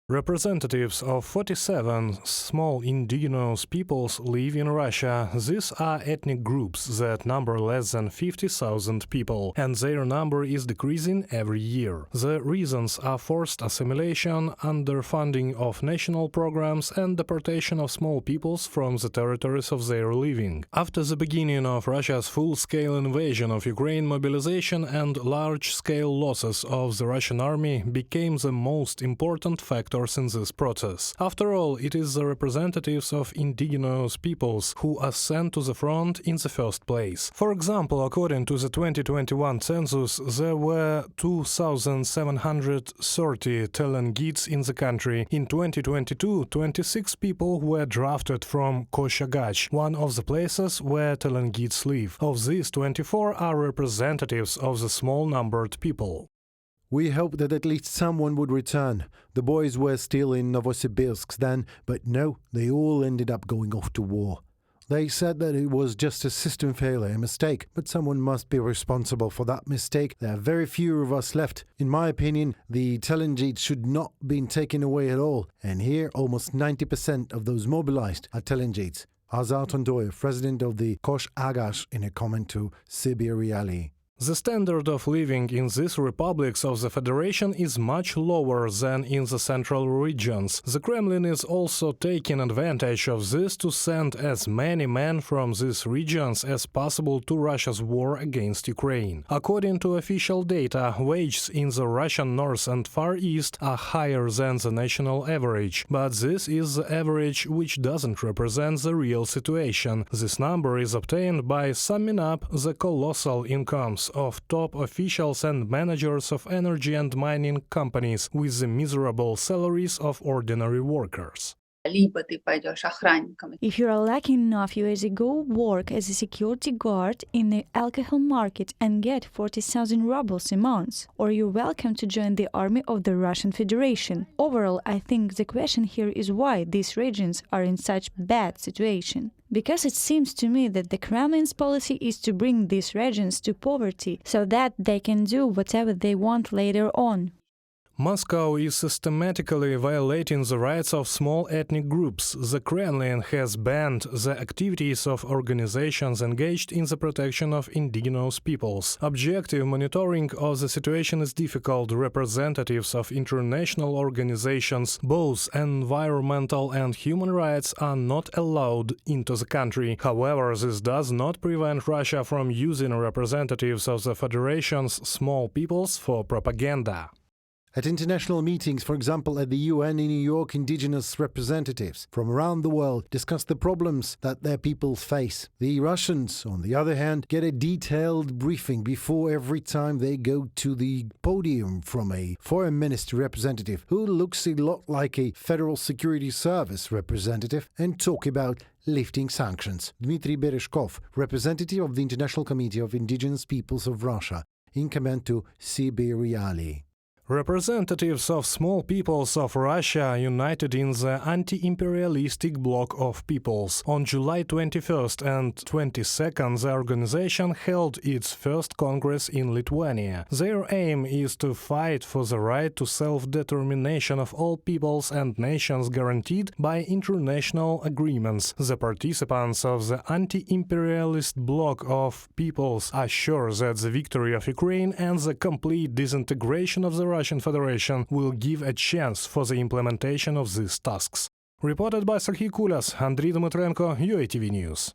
Representatives of 47 small indigenous peoples live in Russia. These are ethnic groups that number less than 50,000 people, and their number is decreasing every year. The reasons are forced assimilation, underfunding of national programs, and deportation of small peoples from the territories of their living. After the beginning of Russia's full-scale invasion of Ukraine, mobilization and large-scale losses of the Russian army became the most important factor in this process. After all, it is the representatives of indigenous peoples who are sent to the front in the first place. For example, according to the 2021 census, there were 2,730 Telengids in the country. In 2022, 26 people were drafted from Khakassia, one of the places where Telengids live. Of these, 24 are representatives of the small-numbered people. We hoped that at least someone would return. The boys were still in Novosibirsk then, but no, they all ended up going off to war. They said that it was just a system failure, a mistake, but someone must be responsible for that mistake. There are very few of us left. In my opinion, the Telengids should not have been taken away at all. And here, almost 90% of those mobilized are Telengids. Azar Tondoyev, president of the Khakassia, in a comment to Buryatia. The standard of living in these republics of the Federation is much lower than in the central regions. The Kremlin is also taking advantage of this to send as many men from these regions as possible to Russia's war against Ukraine. According to official data, wages in the Russian north and far east are higher than the national average, but this is the average which doesn't represent the real situation. This number is obtained by summing up the colossal incomes of top officials and managers of energy and mining companies with the miserable salaries of ordinary workers. If you are lucky enough, you either go work as a security guard in the alcohol market and get 40,000 rubles a month, or you're welcome to join the army of the Russian Federation. Overall, I think the question here is why these regions are in such bad situation. Because it seems to me that the Kremlin's policy is to bring these regions to poverty so that they can do whatever they want later on. Moscow is systematically violating the rights of small ethnic groups. The Kremlin has banned the activities of organizations engaged in the protection of indigenous peoples. Objective monitoring of the situation is difficult. Representatives of international organizations, both environmental and human rights, are not allowed into the country. However, this does not prevent Russia from using representatives of the Federation's small peoples for propaganda. At international meetings, for example at the UN in New York, indigenous representatives from around the world discuss the problems that their peoples face. The Russians, on the other hand, get a detailed briefing before every time they go to the podium from a foreign ministry representative who looks a lot like a Federal Security Service representative and talk about lifting sanctions. Dmitry Berezhkov, representative of the International Committee of Indigenous Peoples of Russia, in comment to Buryatia. Representatives of small peoples of Russia united in the anti-imperialistic bloc of peoples. On July 21st and 22nd, the organization held its first congress in Lithuania. Their aim is to fight for the right to self-determination of all peoples and nations guaranteed by international agreements. The participants of the anti-imperialist bloc of peoples are sure that the victory of Ukraine and the complete disintegration of the Russian Federation will give a chance for the implementation of these tasks. Reported by Serhiy Kulas, Andriy Dmytrenko, UATV News.